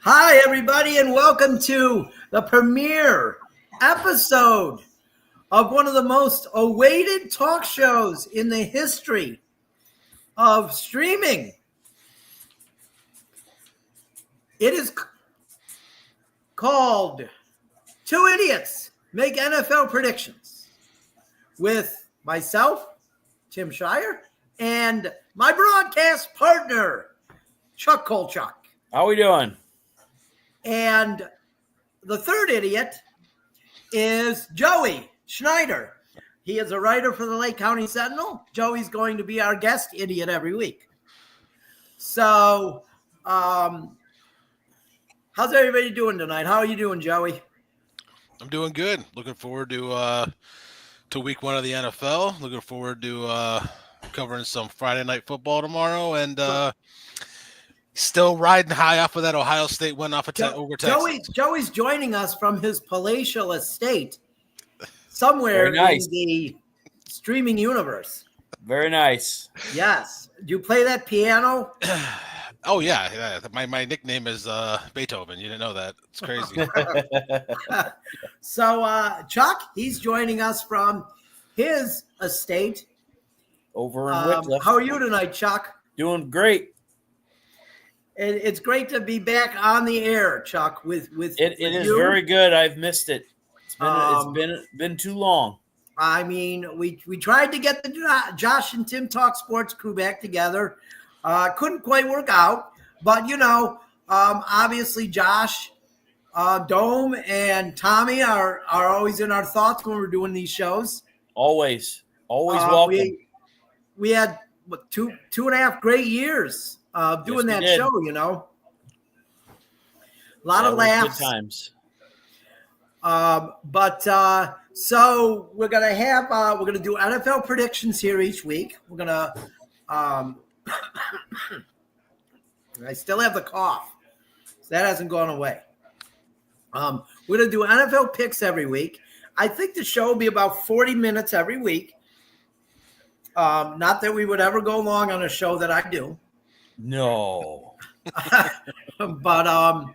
Hi, everybody, and welcome to the premiere episode of one of the most awaited talk shows in the history of streaming. It is called Two Idiots Make NFL Predictions with myself, Tim Shirer, and my broadcast partner, Chuck Kulchock. How we doing? And the third idiot is Joey Schneider. He is a writer for the Lake County Sentinel. Joey's going to be our guest idiot every week. So, how's everybody doing tonight? How are you doing, Joey? I'm doing good. Looking forward to week one of the NFL. Looking forward to covering some Friday night football tomorrow, and still riding high off of that Ohio State win off of over Texas. Joey's joining us from his palatial estate somewhere in the streaming universe. Very nice. Yes. Do you play that piano? Oh, yeah. My nickname is Beethoven. You didn't know that. It's crazy. So, Chuck, he's joining us from his estate. Over in Whitcliffe. How are you tonight, Chuck? Doing great. It's great to be back on the air, Chuck. It is very good. I've missed it. It's been too long. I mean, we tried to get the Josh and Tim Talk Sports crew back together. Couldn't quite work out, but obviously Josh, Dome, and Tommy are always in our thoughts when we're doing these shows. Always welcome. We had two and a half great years doing that show. A lot of laughs. Good times. So we're gonna do NFL predictions here each week. We're gonna I still have the cough, so that hasn't gone away. We're gonna do NFL picks every week. I think the show will be about 40 minutes every week. Not that we would ever go long on a show that I do. No. But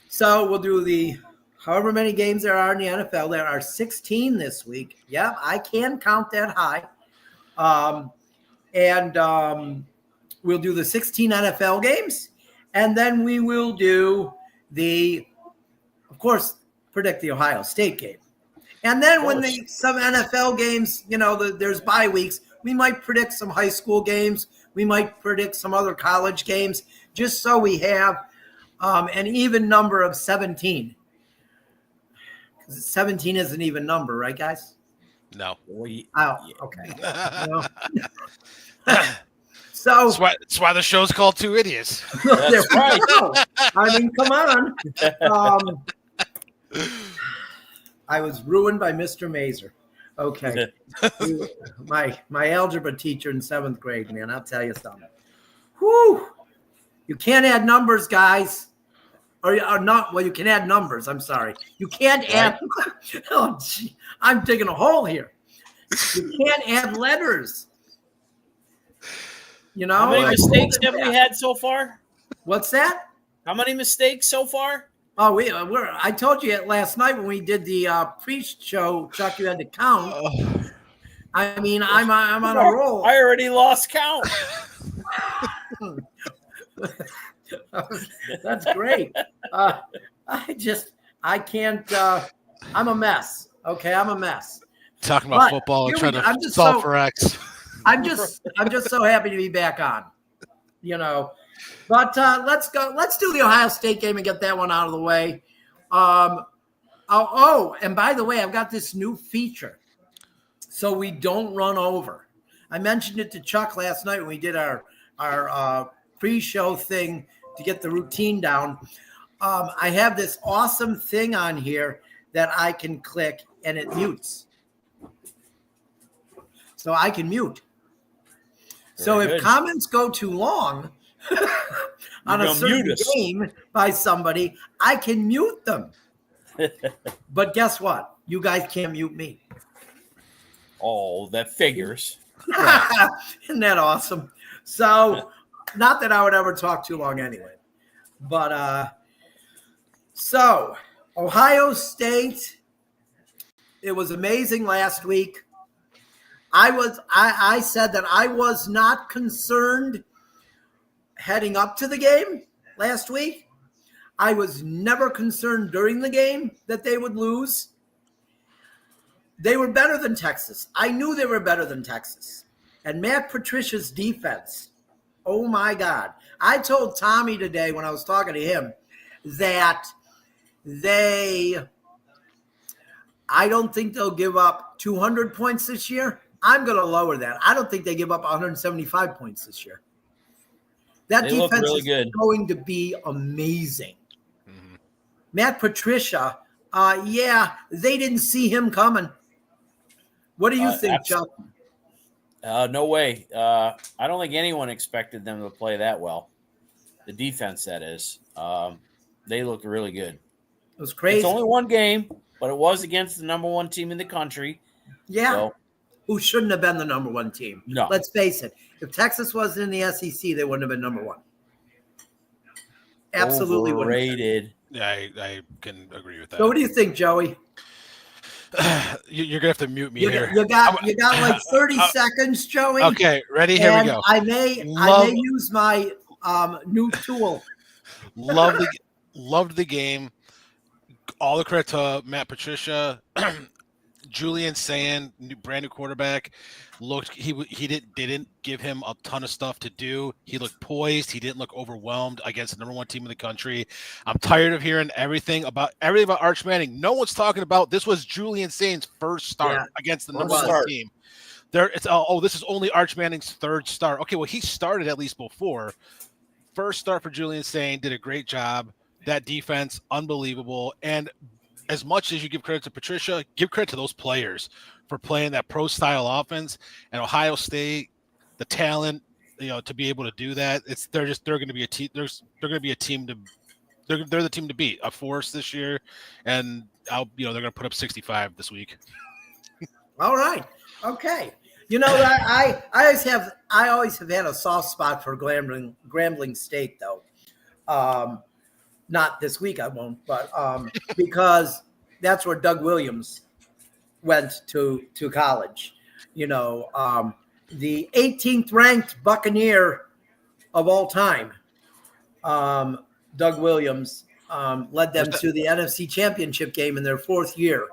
so we'll do the however many games there are in the NFL. There are 16 this week. Yeah, I can count that high. And we'll do the 16 NFL games, and then we will do of course, predict the Ohio State game. And then when some NFL games, there's bye weeks, we might predict some high school games. We might predict some other college games, just so we have an even number of 17. Because 17 is an even number, right, guys? No. Oh, okay. So that's why the show's called Two Idiots. That's right. I mean, come on. I was ruined by Mr. Mazer. Okay. My algebra teacher in 7th grade, man, I'll tell you something. Whew. You can't add numbers, guys. Or not. Well, you can add numbers. I'm sorry. You can't add. Oh, gee, I'm digging a hole here. You can't add letters. How many mistakes have we had so far? What's that? How many mistakes so far? Oh, I told you last night when we did the pre-show, Chuck, you had to count. I mean, I'm on a roll. I already lost count. That's great. I can't. I'm a mess. Okay, I'm a mess. Talking about football and trying to solve for X. I'm just so happy to be back on. But let's go. Let's do the Ohio State game and get that one out of the way. And by the way, I've got this new feature, so we don't run over. I mentioned it to Chuck last night when we did our pre-show thing to get the routine down. I have this awesome thing on here that I can click and it mutes. So I can mute. So if comments go too long on a certain game by somebody, I can mute them. But guess what? You guys can't mute me. Oh, that figures. Isn't that awesome? So, not that I would ever talk too long anyway. But so Ohio State, it was amazing last week. I said that I was not concerned heading up to the game last week. I was never concerned during the game that they would lose. They were better than Texas. I knew they were better than Texas. And Matt Patricia's defense, oh my God. I told Tommy today when I was talking to him that I don't think they'll give up 200 points this year. I'm going to lower that. I don't think they give up 175 points this year. That They defense really is good. going to be amazing. Mm-hmm. Matt Patricia, they didn't see him coming. What do you think, Chuck? No way. I don't think anyone expected them to play that well. The defense, that is. They looked really good. It was crazy. It's only one game, but it was against the number one team in the country. Yeah. So, who shouldn't have been the number one team. No. Let's face it. If Texas wasn't in the SEC, they wouldn't have been number one. Absolutely overrated. Yeah, I can agree with that. So what do you think, Joey? You're gonna have to mute me here. You got like 30 seconds, Joey. Okay, ready? Here we go. I may use my new tool. Loved the game. All the credit to Matt Patricia. Julian Sand, brand new quarterback, he didn't give him a ton of stuff to do. He looked poised. He didn't look overwhelmed against the number one team in the country. I'm tired of hearing everything about Arch Manning. No one's talking about this. Was Julian Sand's first start against the number one team. This is only Arch Manning's third start. Okay, well, he started at least before. First start for Julian Sand, did a great job. That defense, unbelievable. And as much as you give credit to Patricia, give credit to those players for playing that pro-style offense. And Ohio State, the talent, to be able to do that, they're going to be a team. They're going to be a team they're the team to beat, a force this year, and they're going to put up 65 this week. All right, okay. I always have had a soft spot for Grambling State, though. Not this week, I won't, but because that's where Doug Williams went to college. The 18th ranked Buccaneer of all time, Doug Williams, led them to the NFC Championship game in their fourth year.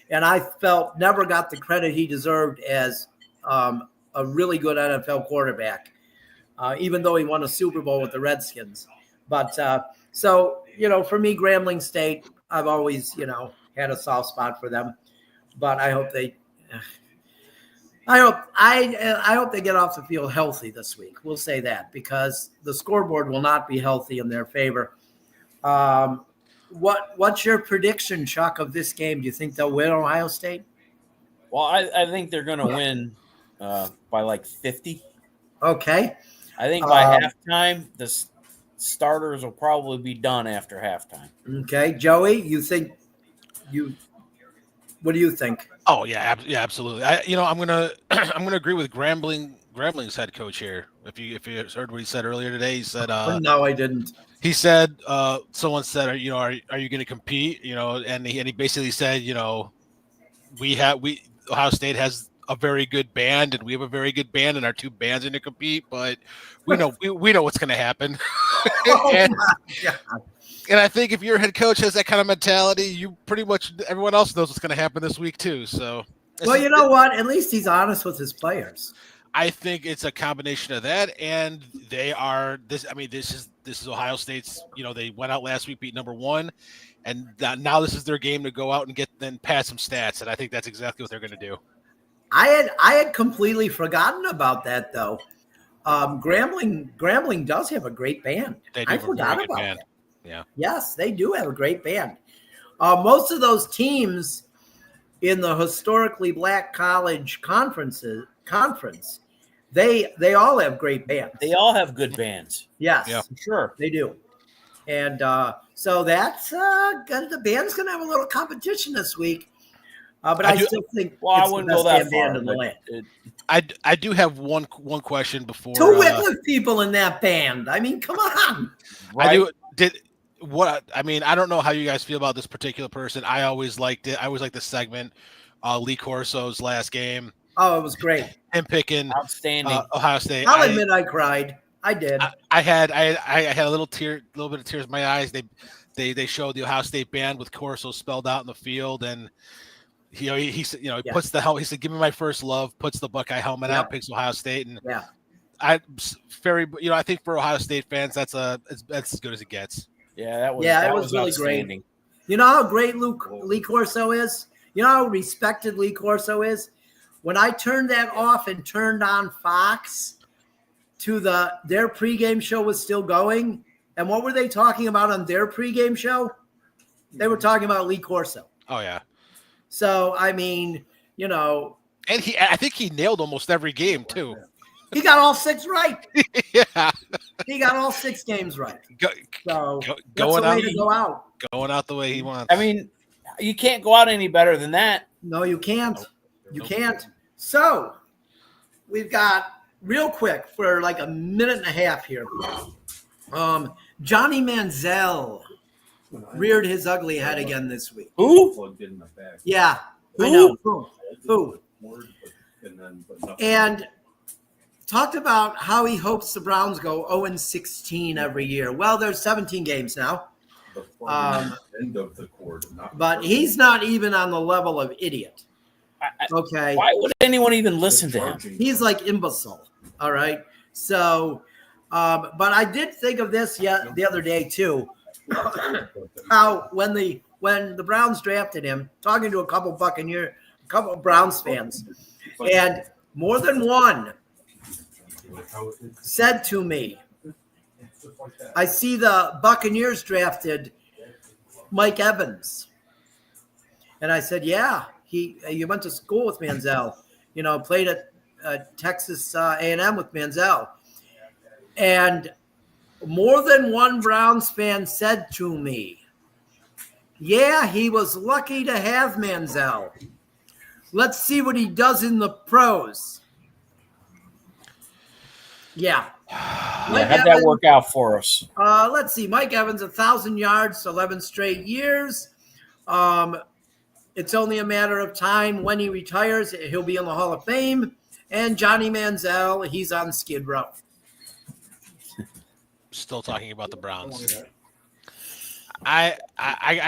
And I felt never got the credit he deserved as a really good NFL quarterback, even though he won a Super Bowl with the Redskins. But so, for me, Grambling State, I've always, had a soft spot for them. But I hope they get off the field healthy this week. We'll say that, because the scoreboard will not be healthy in their favor. What's your prediction, Chuck, of this game? Do you think they'll win Ohio State? Well, I think they're going to win by like 50. Okay. I think by halftime, the starters will probably be done after halftime. Okay, Joey, what do you think? Oh yeah, absolutely. I'm gonna agree with Grambling's head coach here. If you heard what he said earlier today, he said no, I didn't. He said someone said, are you going to compete? And he basically said, Ohio State has a very good band, and we have a very good band, and our two bands are going to compete, but we know what's going to happen. and I think if your head coach has that kind of mentality, you pretty much everyone else knows what's going to happen this week too. So, well, you know what? At least he's honest with his players. I think it's a combination of that, and they are this. I mean, this is Ohio State's. They went out last week, beat number one, and now this is their game to go out and pass some stats, and I think that's exactly what they're going to do. I had completely forgotten about that, though. Grambling does have a great band. I forgot about that. Yeah. Yes, they do have a great band. Most of those teams in the historically black college conference, they all have great bands. They all have good bands. Yes, yeah. Sure, they do. And so that's the band's going to have a little competition this week. But I still think I wouldn't go that far. In the land. I do have one question before. Two Wycliffe people in that band. I mean, come on. Right? I don't know how you guys feel about this particular person. I always liked it. I always liked the segment, Lee Corso's last game. Oh, it was great. Him picking Outstanding. Ohio State. I'll admit I cried. I did. I had a little bit of tears in my eyes. They showed the Ohio State band with Corso spelled out in the field, and he said, puts the helmet. He said, "Give me my first love." Puts the Buckeye helmet on, picks Ohio State, and I think for Ohio State fans, that's as good as it gets. Yeah, that was really outstanding. Great. You know how great Lee Corso is? You know how respected Lee Corso is? When I turned that off and turned on Fox to their pregame show was still going. And what were they talking about on their pregame show? They were talking about Lee Corso. Oh, yeah. So, I mean, And I think he nailed almost every game, too. He got all 6 right. Yeah. He got all 6 games right. Going out the way he wants. I mean, you can't go out any better than that. No, you can't. You can't. So, we've got real quick for like a minute and a half here. Johnny Manziel reared his ugly head again this week. Who? Yeah, Who? I know. Who? And talked about how he hopes the Browns go 0-16 every year. Well, there's 17 games now. But he's not even on the level of idiot. Okay. Why would anyone even listen to him? He's like imbecile. All right. So, but I did think of this the other day too. How when the Browns drafted him, talking to a couple of Browns fans, and more than one said to me, I see the Buccaneers drafted Mike Evans. And I said, yeah, you went to school with Manziel, played at Texas A&M with Manziel. And more than one Browns fan said to me, yeah, he was lucky to have Manziel. Let's see what he does in the pros. Yeah. How'd that work out for us? Let's see. Mike Evans, 1,000 yards, 11 straight years. It's only a matter of time when he retires. He'll be in the Hall of Fame. And Johnny Manziel, he's on Skid Row. Still talking about the Browns. I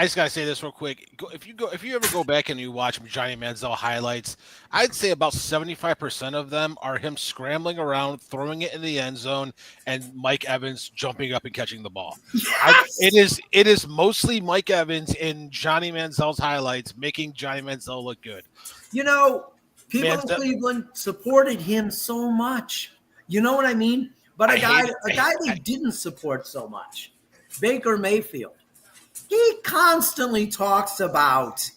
just gotta say this real quick. If you ever go back and you watch Johnny Manziel highlights, I'd say about 75% of them are him scrambling around, throwing it in the end zone, and Mike Evans jumping up and catching the ball. Yes! It is mostly Mike Evans in Johnny Manziel's highlights making Johnny Manziel look good. People in Cleveland supported him so much. You know what I mean? But a guy they didn't support so much, Baker Mayfield. He constantly talks about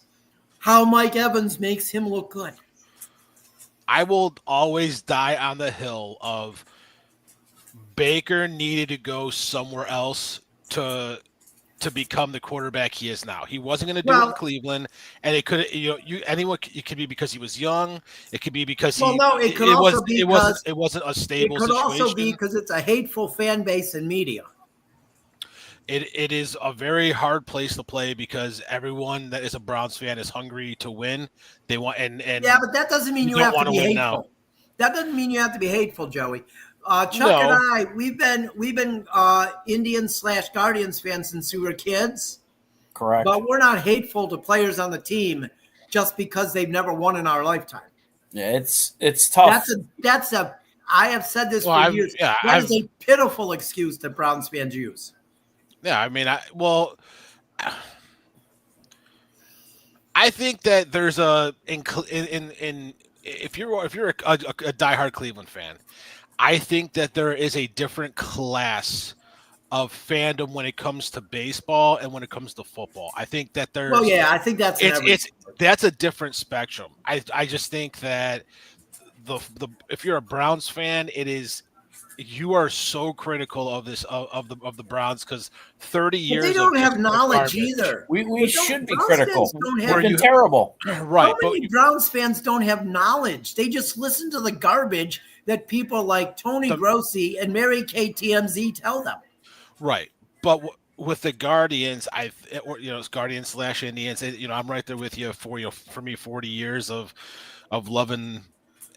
how Mike Evans makes him look good. I will always die on the hill of Baker needed to go somewhere else to become the quarterback he is now. He wasn't going to do it in Cleveland, and it could it could be because he was young. It could be because it wasn't a stable situation. It could also be because it's a hateful fan base and media. It is a very hard place to play because everyone that is a Browns fan is hungry to win. They want and yeah, but that doesn't mean you have to be hateful. Now. That doesn't mean you have to be hateful, Joey. Chuck and I, we've been Indians/Guardians fans since we were kids. Correct. But we're not hateful to players on the team just because they've never won in our lifetime. Yeah, it's tough. I have said this for years. Yeah, that is a pitiful excuse that Browns fans use. Yeah, I mean, I think that there's if you're a diehard Cleveland fan, I think that there is a different class of fandom when it comes to baseball and when it comes to football. I think that there's. Well, yeah, I think that's that's a different spectrum. I just think that the if you're a Browns fan, you are so critical of this of the Browns because 30 years. But they don't have knowledge either. We should be critical. We're terrible, right? How many Browns fans don't have knowledge? They just listen to the garbage that people like Tony Grossi and Mary Kay TMZ tell them. Right, but with the Guardians, it's Guardians / Indians. I'm right there with you. For me, 40 years of loving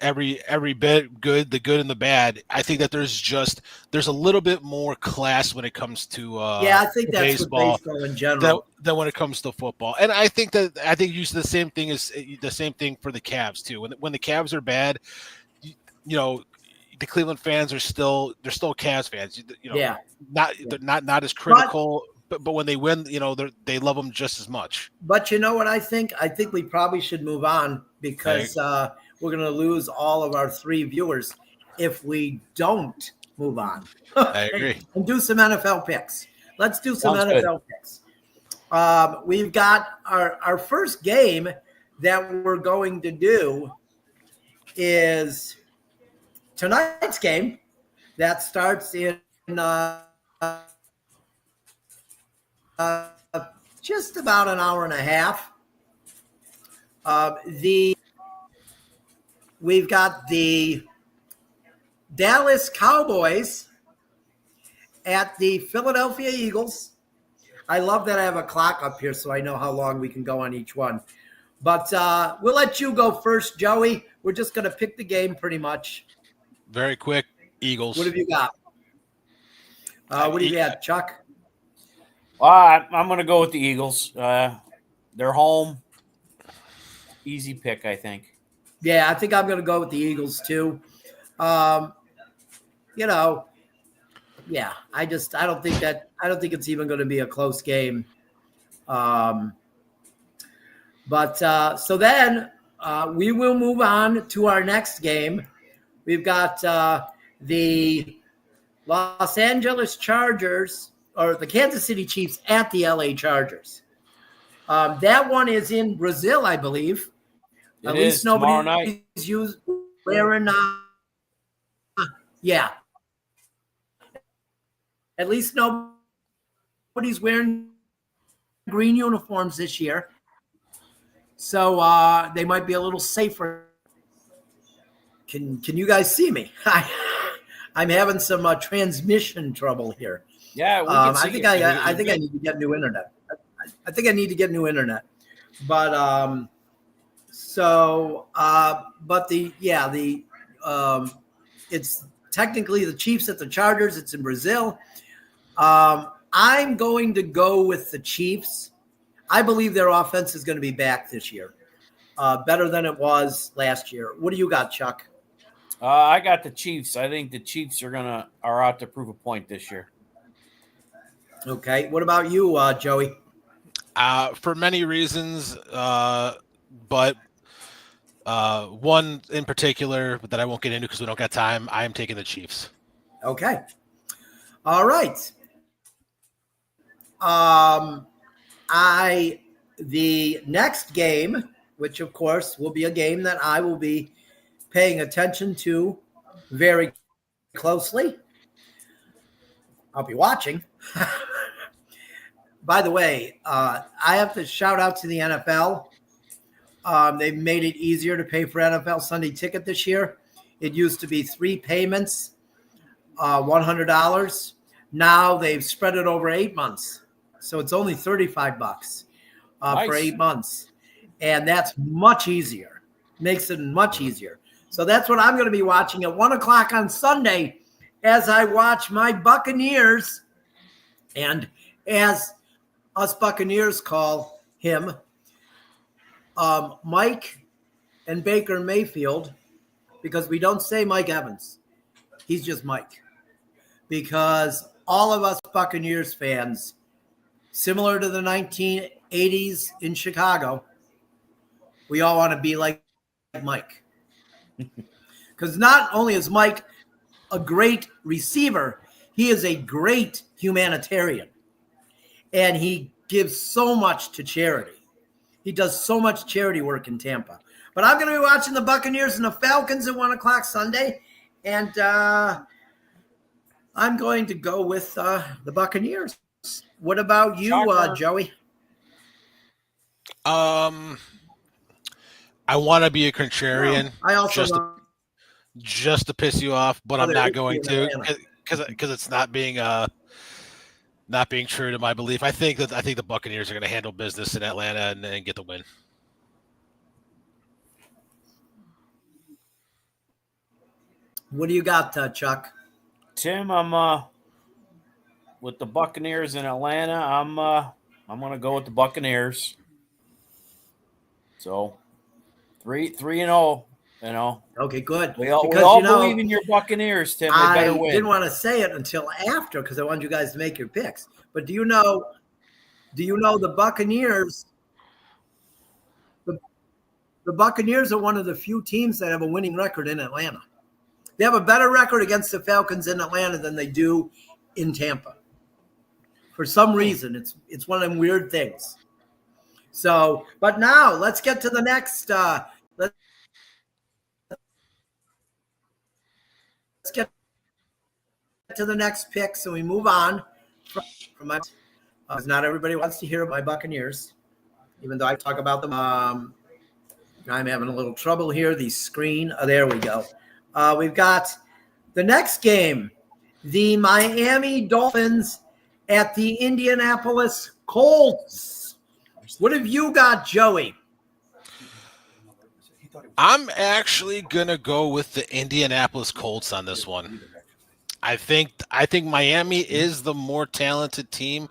every bit good, the good and the bad. I think that there's a little bit more class when it comes to I think that's baseball, with baseball in general. than when it comes to football. And I think you see the same thing for the Cavs too. When the Cavs are bad, the Cleveland fans they're still Cavs fans. They're not as critical. But when they win, they love them just as much. But you know what I think? I think we probably should move on because we're going to lose all of our 3 viewers if we don't move on. I agree. And do some NFL picks. Let's do some Sounds NFL picks. We've got our first game that we're going to do is tonight's game that starts in just about an hour and a half. We've got the Dallas Cowboys at the Philadelphia Eagles. I love that I have a clock up here so I know how long we can go on each one. But we'll let you go first, Joey. We're just going to pick the game pretty much. Very quick, Eagles. What have you got? What do you got, Chuck? I'm going to go with the Eagles. They're home. Easy pick, I think. Yeah, I think I'm going to go with the Eagles too. I don't think it's even going to be a close game. So then we will move on to our next game. We've got the Los Angeles Chargers or the Kansas City Chiefs at the LA Chargers. That one is in Brazil, I believe. At least nobody's wearing. At least nobody's wearing green uniforms this year, so they might be a little safer. Can you guys see me? I'm having some transmission trouble here. Yeah, I think I need to get new internet. I think I need to get new internet, but it's technically the Chiefs at the Chargers. It's in Brazil. I'm going to go with the Chiefs. I believe their offense is going to be back this year, better than it was last year. What do you got, Chuck? I got the Chiefs. I think the Chiefs are out to prove a point this year. Okay. What about you, Joey? For many reasons, but one in particular that I won't get into because we don't got time. I am taking the Chiefs. Okay. All right. The next game, which of course will be a game that I will be paying attention to very closely. I'll be watching. By the way, I have to shout out to the NFL. They've made it easier to pay for NFL Sunday Ticket this year. It used to be 3 payments, $100. Now they've spread it over 8 months. So it's only $35 Nice. For 8 months. And that's much easier. Makes it much easier. So that's what I'm going to be watching at 1:00 on Sunday as I watch my Buccaneers. And as us Buccaneers call him, Mike and Baker Mayfield, because we don't say Mike Evans. He's just Mike. Because all of us Buccaneers fans, similar to the 1980s in Chicago, we all want to be like Mike. Because not only is Mike a great receiver, he is a great humanitarian. And he gives so much to charity. He does so much charity work in Tampa. But I'm going to be watching the Buccaneers and the Falcons at 1:00 Sunday. And I'm going to go with the Buccaneers. What about you, Joey? I want to be a contrarian. I also just to piss you off, but I'm not going to because it's not being not being true to my belief. I think the Buccaneers are going to handle business in Atlanta and get the win. What do you got, Chuck? Tim, I'm with the Buccaneers in Atlanta. I'm going to go with the Buccaneers. So 3-0. You know, Okay, good. we all Because, believe in your Buccaneers, Tim. They better I win. didn't want to say it until after because I wanted you guys to make your picks. But do you know the Buccaneers? The Buccaneers are one of the few teams that have a winning record in Atlanta. They have a better record against the Falcons in Atlanta than they do in Tampa. For some reason, it's one of them weird things. So, but now let's get to the next. Let's get to the next pick. So we move on from my. Not everybody wants to hear about my Buccaneers, even though I talk about them. I'm having a little trouble here. The screen. Oh, there we go. We've got the next game, the Miami Dolphins at the Indianapolis Colts. What have you got, Joey? I'm actually gonna go with the Indianapolis Colts on this one. I think Miami is the more talented team.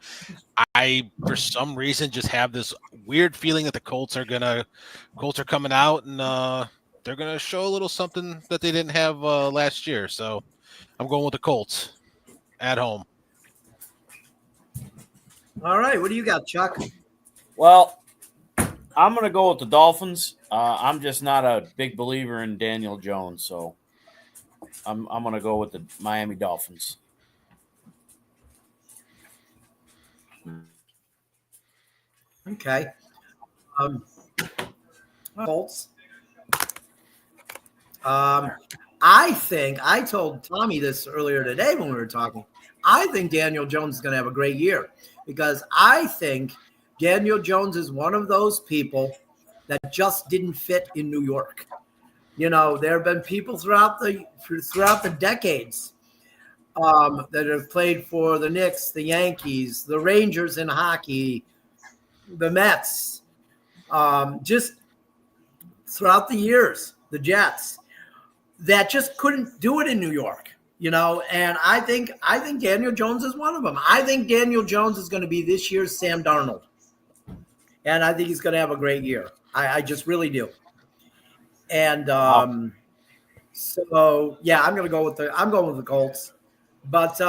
I, for some reason, just have this weird feeling that the Colts are coming out and they're gonna show a little something that they didn't have last year. So I'm going with the Colts at home. All right, what do you got, Chuck? Well, I'm going to go with the Dolphins. I'm just not a big believer in Daniel Jones, so I'm going to go with the Miami Dolphins. Okay. Colts. I think I told Tommy this earlier today when we were talking. I think Daniel Jones is going to have a great year because I think Daniel Jones is one of those people that just didn't fit in New York. You know, there have been people throughout the decades that have played for the Knicks, the Yankees, the Rangers in hockey, the Mets, just throughout the years, the Jets, that just couldn't do it in New York. You know, and I think Daniel Jones is one of them. I think Daniel Jones is going to be this year's Sam Darnold. And I think he's going to have a great year. I just really do. And so yeah, I'm going with the Colts. But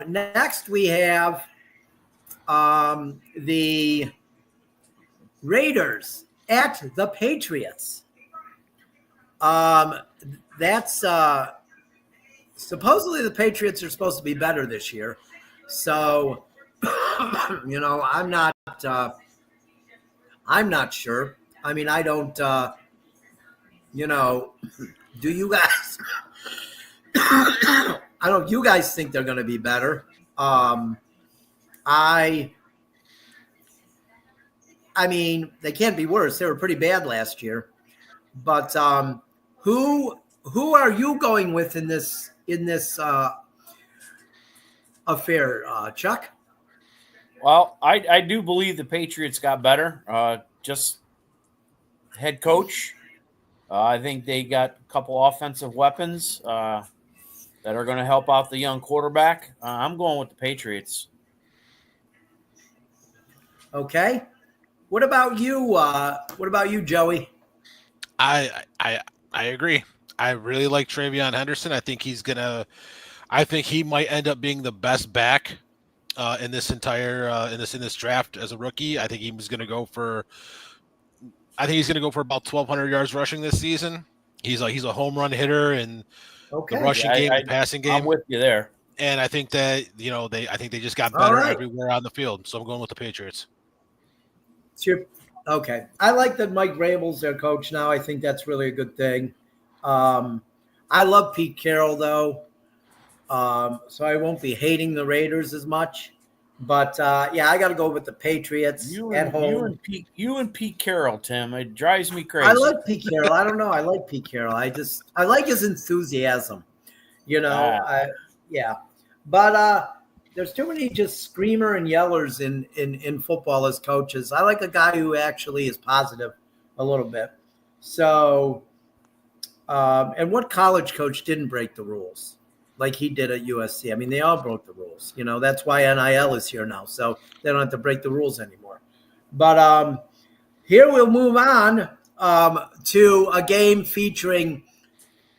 next we have the Raiders at the Patriots. That's supposedly the Patriots are supposed to be better this year. So, you know, I'm not sure. I mean, I don't, you know, do you guys, I don't, you guys think they're going to be better. I mean, they can't be worse. They were pretty bad last year, but, who are you going with in this affair, Chuck? Well, I do believe the Patriots got better. Just head coach. I think they got a couple offensive weapons that are going to help out the young quarterback. I'm going with the Patriots. Okay. What about you? Joey? I agree. I really like Travion Henderson. I think he might end up being the best back in this entire in this draft as a rookie. I think he's going to go for about 1,200 yards rushing this season. He's a home run hitter in the rushing game, the passing game. I'm with you there. And I think that they just got better everywhere on the field. So I'm going with the Patriots. Okay. I like that Mike Vrabel's their coach now. I think that's really a good thing. I love Pete Carroll, though, so I won't be hating the Raiders as much. But, yeah, I got to go with the Patriots at home. You and Pete Carroll, Tim. It drives me crazy. I like Pete Carroll. I don't know. I like Pete Carroll. I like his enthusiasm. You know, yeah. But there's too many just screamer and yellers in football as coaches. I like a guy who actually is positive a little bit. So, and what college coach didn't break the rules like he did at USC? I mean, they all broke the rules. You know, that's why NIL is here now. So they don't have to break the rules anymore. But here we'll move on to a game featuring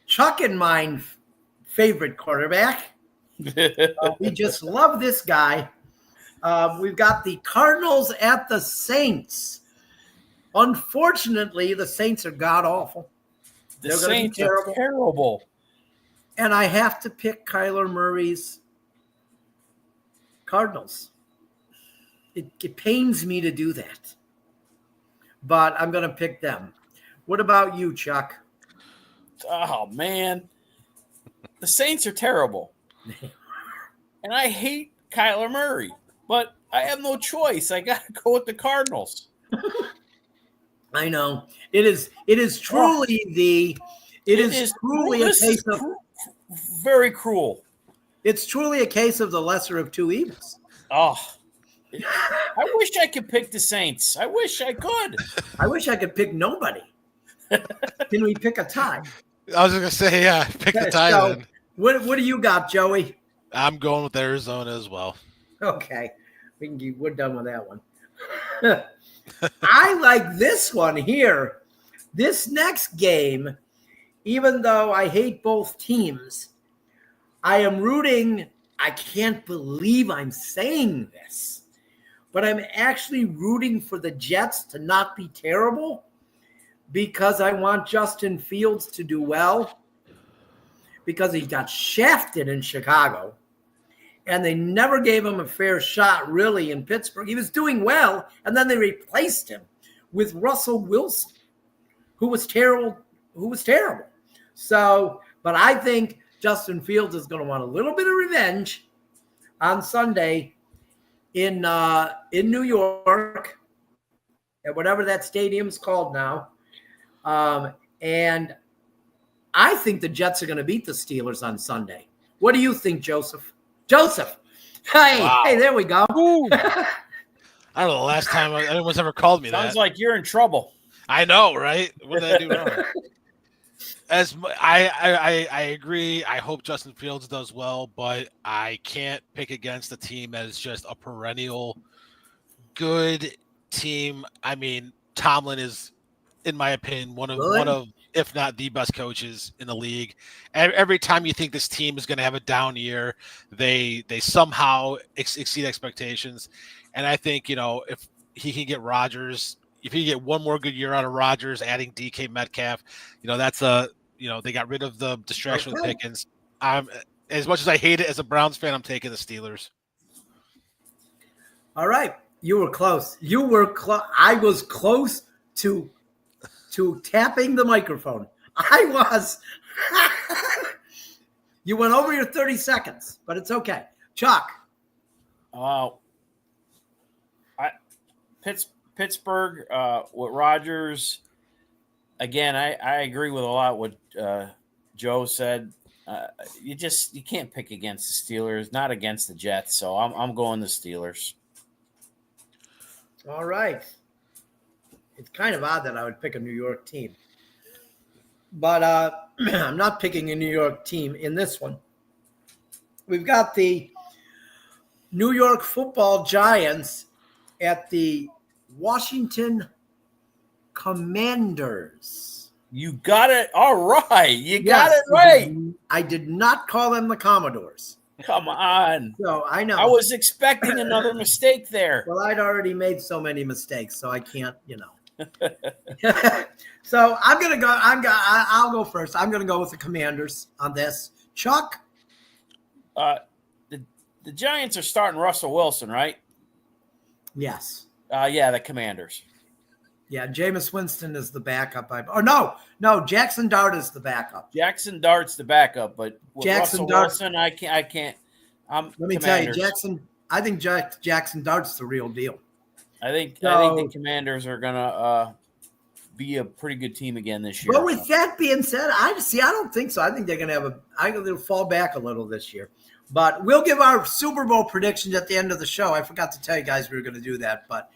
Chuck and mine favorite quarterback. We just love this guy. We've got the Cardinals at the Saints. Unfortunately, the Saints are god-awful. The Saints are terrible. And I have to pick Kyler Murray's Cardinals. It pains me to do that. But I'm going to pick them. What about you, Chuck? Oh, man. The Saints are terrible. And I hate Kyler Murray. But I have no choice. I got to go with the Cardinals. I know. It is truly truly a case of very cruel. It's truly a case of the lesser of two evils. Oh. I wish I could pick the Saints. I wish I could. I wish I could pick nobody. Can we pick a tie? I was going to say, yeah, pick the tie then. What do you got, Joey? I'm going with Arizona as well. Okay. We're done with that one. I like this one here. This next game, even though I hate both teams, I am rooting. I can't believe I'm saying this, but I'm actually rooting for the Jets to not be terrible because I want Justin Fields to do well because he got shafted in Chicago. And they never gave him a fair shot, really, in Pittsburgh. He was doing well, and then they replaced him with Russell Wilson, who was terrible. So, but I think Justin Fields is going to want a little bit of revenge on Sunday in New York, at whatever that stadium's called now. And I think the Jets are going to beat the Steelers on Sunday. What do you think, Joseph? Hey, wow. Hey, there we go. I don't know the last time anyone's ever called me that. Sounds like you're in trouble. I know, right? What did I do wrong? I agree. I hope Justin Fields does well, but I can't pick against a team that is just a perennial good team. I mean, Tomlin is, in my opinion, one of if not the best coaches in the league. Every time you think this team is going to have a down year, they somehow exceed expectations. And I think, if he can get Rodgers, if he can get one more good year out of Rodgers, adding DK Metcalf, that's they got rid of the distraction with Pickens. As much as I hate it as a Browns fan, I'm taking the Steelers. All right. You were close. I was close to tapping the microphone. I was. You went over your 30 seconds, but it's okay. Chuck. Pittsburgh with Rodgers. Again, I agree with a lot what Joe said. You can't pick against the Steelers, not against the Jets. So I'm going the Steelers. All right. It's kind of odd that I would pick a New York team. But I'm not picking a New York team in this one. We've got the New York Football Giants at the Washington Commanders. You got it all right. You got it right. I did not call them the Commodores. Come on. So I know. I was expecting another mistake there. Well, I'd already made so many mistakes, so I can't, So I'm gonna go. I'll go first. I'm gonna go with the Commanders on this. Chuck. The Giants are starting Russell Wilson, right? Yes. Yeah, the Commanders. Yeah, Jameis Winston is the backup. No, Jackson Dart is the backup. Jackson Dart's the backup, but with Jackson Wilson, I can't. Let me tell you, I think Jackson Dart's the real deal. I think the Commanders are gonna be a pretty good team again this year. But with that being said, I don't think so. I think they're gonna they'll fall back a little this year. But we'll give our Super Bowl predictions at the end of the show. I forgot to tell you guys we were going to do that, but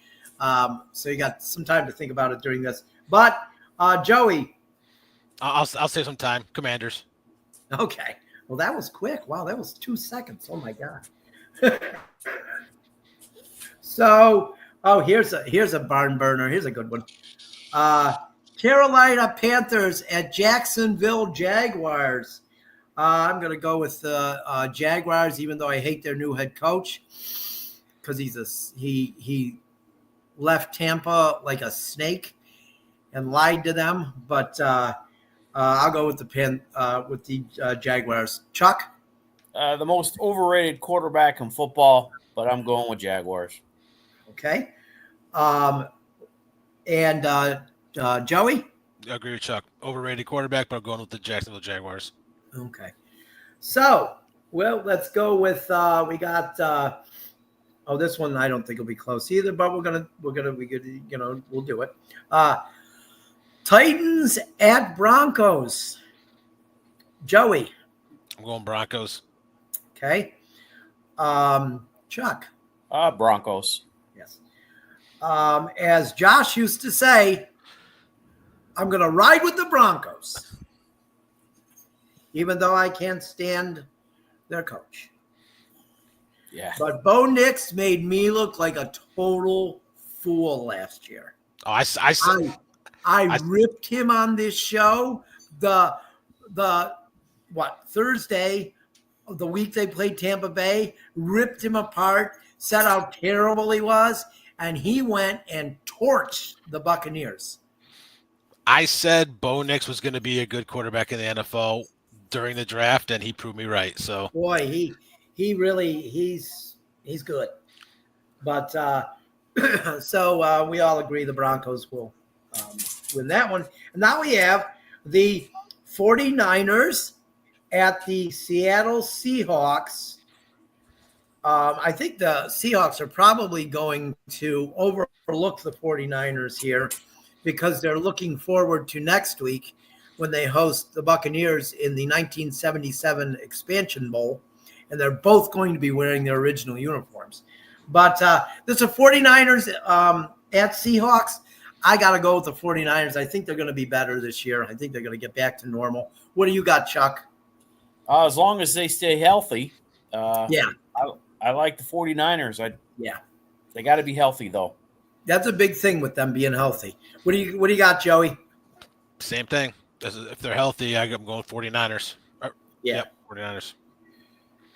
so you got some time to think about it during this. But Joey, I'll save some time. Commanders. okay. Well, that was quick. Wow, that was 2 seconds. Oh my God. So, here's a barn burner. Here's a good one. Carolina Panthers at Jacksonville Jaguars. I'm going to go with the Jaguars, even though I hate their new head coach because he left Tampa like a snake and lied to them. But I'll go with the Jaguars. Chuck? The most overrated quarterback in football, but I'm going with Jaguars. Okay. And Joey? I agree with Chuck. Overrated quarterback, but I'm going with the Jacksonville Jaguars. Okay. So, well, let's go with we got this one I don't think will be close either, but we're gonna we'll do it. Titans at Broncos. Joey. I'm going Broncos. Okay. Chuck. Broncos. Yes. As Josh used to say, I'm going to ride with the Broncos, even though I can't stand their coach. Yeah. But Bo Nix made me look like a total fool last year. Oh, I ripped him on this show. The Thursday of the week they played Tampa Bay, ripped him apart, said how terrible he was, and he went and torched the Buccaneers. I said Bo Nix was going to be a good quarterback in the NFL during the draft, and he proved me right. So, boy, he really he's good. But so we all agree the Broncos will win that one. And now we have the 49ers at the Seattle Seahawks. I think the Seahawks are probably going to overlook the 49ers here because they're looking forward to next week when they host the Buccaneers in the 1977 Expansion Bowl, and they're both going to be wearing their original uniforms. But this is 49ers at Seahawks. I got to go with the 49ers. I think they're going to be better this year. I think they're going to get back to normal. What do you got, Chuck? As long as they stay healthy. Yeah. I like the 49ers. Yeah. They got to be healthy, though. That's a big thing with them being healthy. What do you got, Joey? same thing. If they're healthy, I'm going 49ers. Yeah. Yep, 49ers.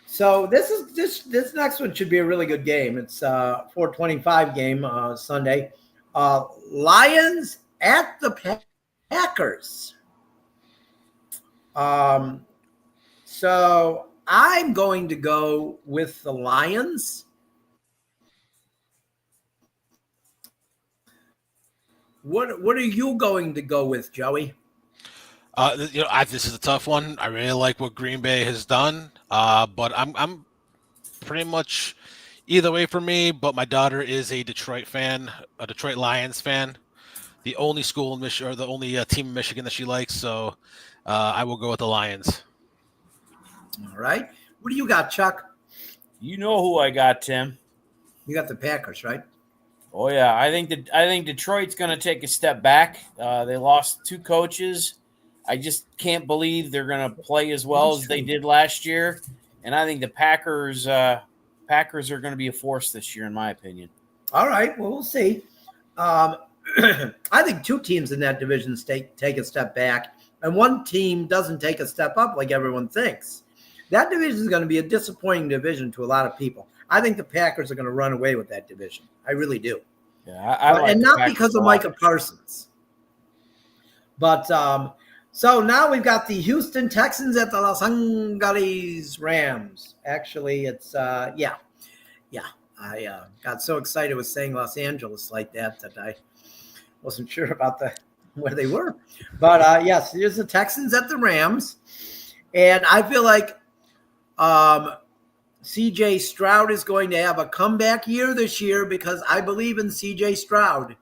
So this next one should be a really good game. It's a 4:25 game Sunday. Lions at the Packers. So I'm going to go with the Lions. What are you going to go with, Joey? This is a tough one. I really like what Green Bay has done, but I'm pretty much either way for me. But my daughter is a Detroit fan, a Detroit Lions fan. The only school in Michigan, or the only team in Michigan that she likes. So I will go with the Lions. All right. What do you got, Chuck? You know who I got, Tim. You got the Packers, right? Oh yeah, I think Detroit's going to take a step back. They lost 2 coaches. I just can't believe they're going to play as well as they did last year. And I think the Packers are going to be a force this year, in my opinion. All right. Well, we'll see. I think 2 teams in that division take a step back, and 1 team doesn't take a step up like everyone thinks. That division is going to be a disappointing division to a lot of people. I think the Packers are going to run away with that division. I really do. Yeah, and not because of Micah Parsons. But so now we've got the Houston Texans at the Los Angeles Rams. Actually, it's yeah. I got so excited with saying Los Angeles like that I wasn't sure about where they were. But yes, here's the Texans at the Rams, and I feel like C.J. Stroud is going to have a comeback year this year because I believe in C.J. Stroud.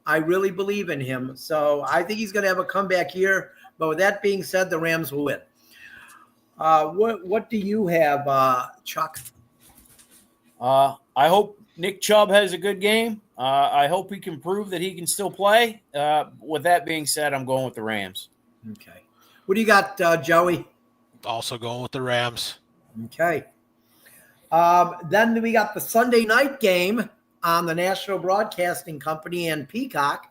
I really believe in him. So I think he's going to have a comeback year. But with that being said, the Rams will win. What do you have, Chuck? I hope Nick Chubb has a good game. I hope he can prove that he can still play. With that being said, I'm going with the Rams. Okay. What do you got, Joey? Also going with the Rams. Okay. Then we got the Sunday night game on the National Broadcasting Company and Peacock.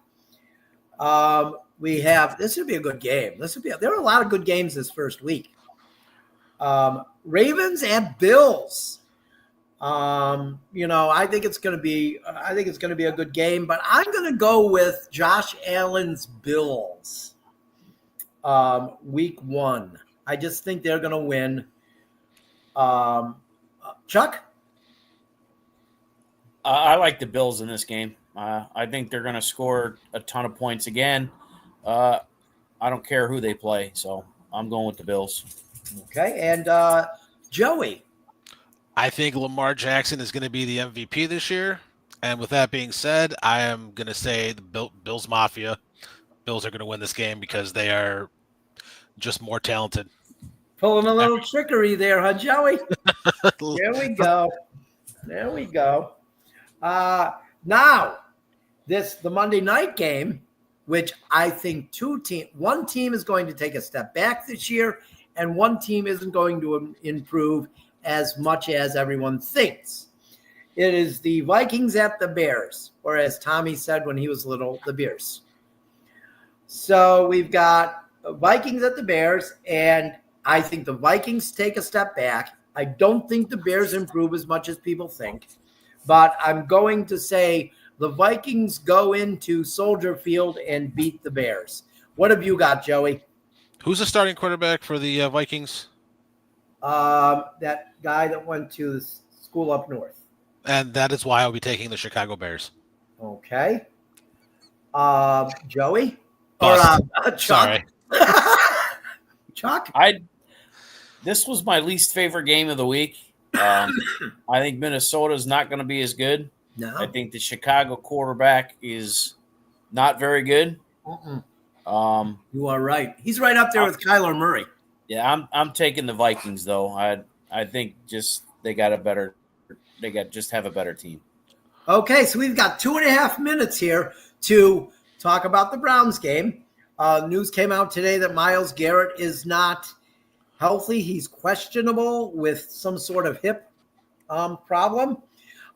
We have, this would be a good game. There are a lot of good games this first week. Ravens and Bills. I think it's going to be a good game, but I'm going to go with Josh Allen's Bills. Week 1. I just think they're going to win. Chuck? I like the Bills in this game. I think they're going to score a ton of points again. I don't care who they play, so I'm going with the Bills. Okay, and Joey? I think Lamar Jackson is going to be the MVP this year. And with that being said, I am going to say the Bills Mafia. Bills are going to win this game because they are just more talented. Pulling a little trickery there, huh, Joey? There we go. Now, the Monday night game, which I think one team is going to take a step back this year, and one team isn't going to improve as much as everyone thinks. It is the Vikings at the Bears, or as Tommy said when he was little, the Bears. So we've got Vikings at the Bears, and I think the Vikings take a step back. I don't think the Bears improve as much as people think, but I'm going to say the Vikings go into Soldier Field and beat the Bears. What have you got, Joey? Who's the starting quarterback for the Vikings? That guy that went to the school up north. And that is why I'll be taking the Chicago Bears. Okay. Joey? Bust. Or Chuck? Sorry. Chuck? This was my least favorite game of the week. I think Minnesota is not going to be as good. No. I think the Chicago quarterback is not very good. You are right. He's right up there with Kyler Murray. Yeah, I'm taking the Vikings though. I think they have a better team. Okay, so we've got 2.5 minutes here to talk about the Browns game. News came out today that Myles Garrett is not healthy. He's questionable with some sort of hip problem.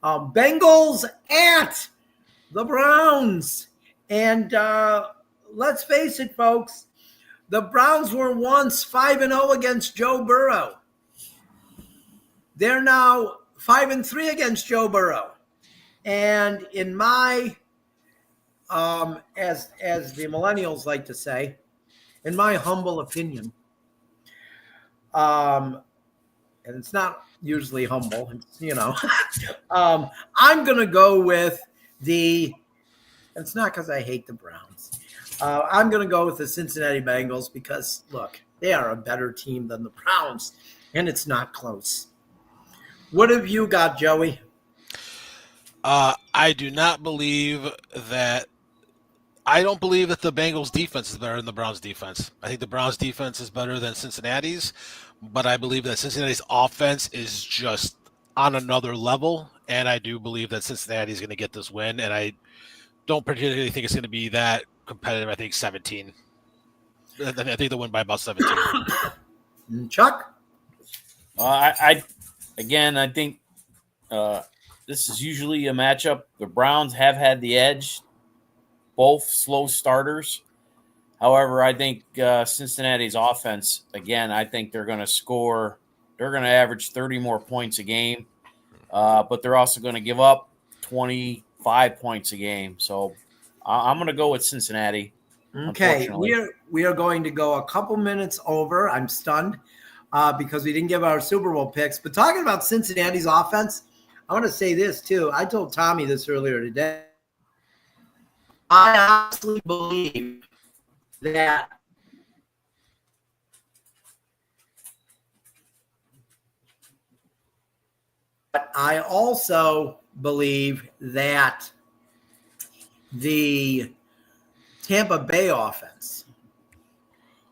Bengals at the Browns. And let's face it, folks, the Browns were once 5-0 against Joe Burrow. They're now 5-3 against Joe Burrow. And in my, as the millennials like to say, in my humble opinion, and it's not usually humble, I'm going to go with it's not because I hate the Browns. I'm going to go with the Cincinnati Bengals because, look, they are a better team than the Browns, and it's not close. What have you got, Joey? I do not believe that – I don't believe that the Bengals' defense is better than the Browns' defense. I think the Browns' defense is better than Cincinnati's, but I believe that Cincinnati's offense is just on another level, and I do believe that Cincinnati is going to get this win, and I don't particularly think it's going to be that competitive. I think 17. I think they'll win by about 17. Chuck? I think this is usually a matchup. The Browns have had the edge, both slow starters. However, I think Cincinnati's offense, again, I think they're going to score. They're going to average 30 more points a game, but they're also going to give up 25 points a game. So I'm going to go with Cincinnati. Okay, we are going to go a couple minutes over. I'm stunned because we didn't give our Super Bowl picks. But talking about Cincinnati's offense, I want to say this too. I told Tommy this earlier today. I honestly believe that I also believe that the Tampa Bay offense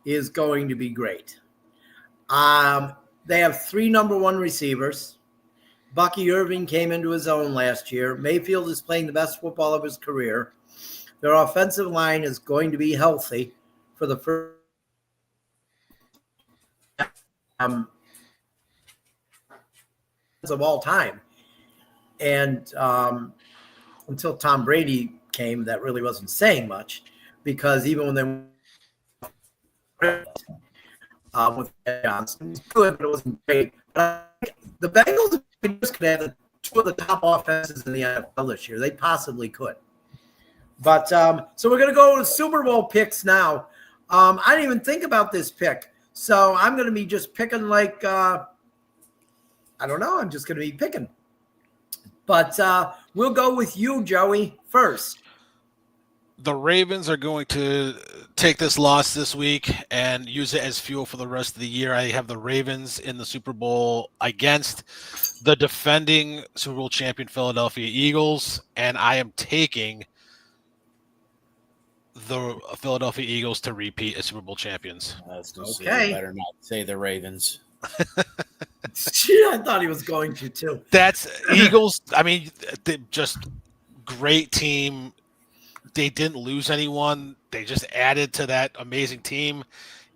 is going to be great. They have 3 number 1 receivers. Bucky Irving came into his own last year. Mayfield is playing the best football of his career. Their offensive line is going to be healthy for the first of all time. And until Tom Brady came, that really wasn't saying much, because even when they with Johnson, it was good, but it wasn't great. But the Bengals could have 2 of the top offenses in the NFL this year. They possibly could. But so we're going to go to Super Bowl picks now. I didn't even think about this pick. So I'm going to be just picking like, I don't know. I'm just going to be picking. But we'll go with you, Joey, first. The Ravens are going to take this loss this week and use it as fuel for the rest of the year. I have the Ravens in the Super Bowl against the defending Super Bowl champion Philadelphia Eagles, and I am taking the Philadelphia Eagles to repeat as Super Bowl champions. Okay. Better not say the Ravens. I thought he was going to, too. That's Eagles. I mean, just great team. They didn't lose anyone. They just added to that amazing team.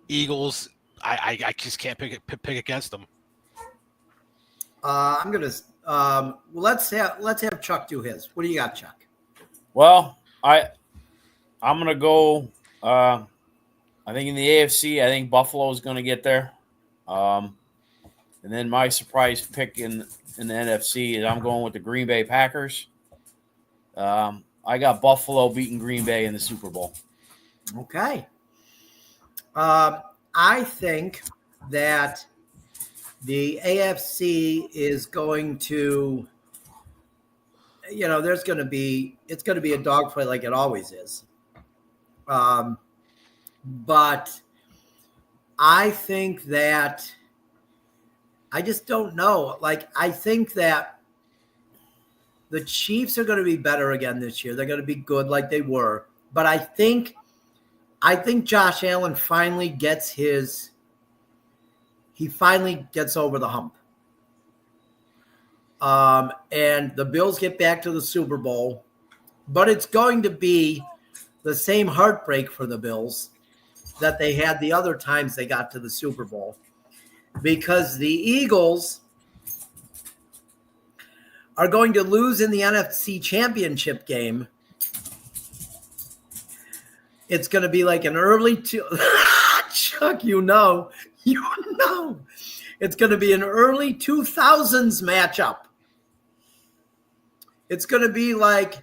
Eagles, I just can't pick against them. I'm gonna let's have Chuck do his. What do you got, Chuck? Well, I'm gonna go. I think in the AFC, I think Buffalo is going to get there. And then my surprise pick in the NFC is I'm going with the Green Bay Packers. I got Buffalo beating Green Bay in the Super Bowl. Okay. I think that the AFC is going to, it's going to be a dogfight like it always is. But I think that I just don't know. Like, I think that the Chiefs are going to be better again this year. They're going to be good like they were. But I think Josh Allen finally gets over the hump. And the Bills get back to the Super Bowl. But it's going to be the same heartbreak for the Bills that they had the other times they got to the Super Bowl. Because the Eagles are going to lose in the NFC Championship game. It's going to be like an early Chuck, it's going to be an early 2000s matchup. It's going to be like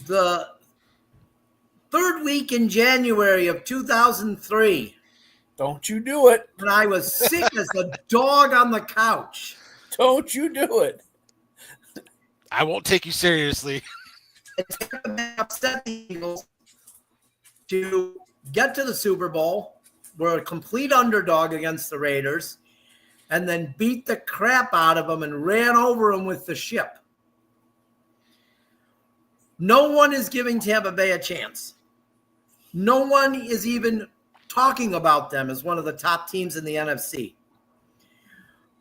the 3rd week in January of 2003. Don't you do it. When I was sick as a dog on the couch. Don't you do it. I won't take you seriously. It's going to upset the Eagles to get to the Super Bowl. We're a complete underdog against the Raiders, and then beat the crap out of them and ran over them with the ship. No one is giving Tampa Bay a chance. No one is even talking about them as one of the top teams in the NFC.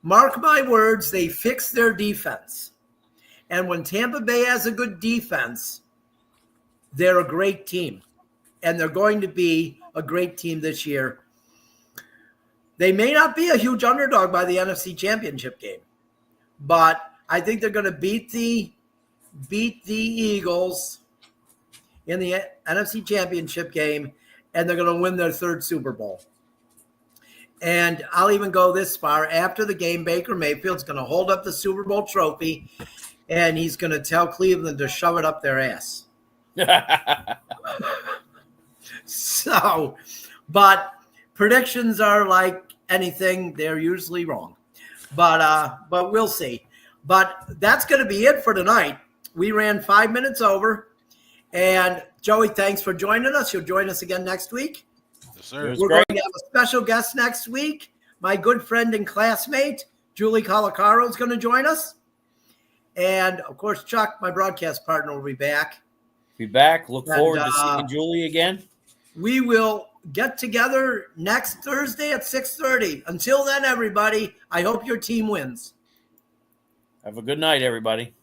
Mark my words, they fix their defense. And when Tampa Bay has a good defense, they're a great team. And they're going to be a great team this year. They may not be a huge underdog by the NFC Championship game, but I think they're going to beat the Eagles in the NFC Championship game, and they're going to win their 3rd Super Bowl. And I'll even go this far. After the game, Baker Mayfield's going to hold up the Super Bowl trophy, and he's going to tell Cleveland to shove it up their ass. So, but predictions are like anything. They're usually wrong. But we'll see. But that's going to be it for tonight. We ran 5 minutes over. And, Joey, thanks for joining us. You'll join us again next week. Yes, sir. We're going to have a special guest next week. My good friend and classmate, Julie Colacaro, is going to join us. And, of course, Chuck, my broadcast partner, will be back. Look forward to seeing Julie again. We will get together next Thursday at 6:30. Until then, everybody, I hope your team wins. Have a good night, everybody.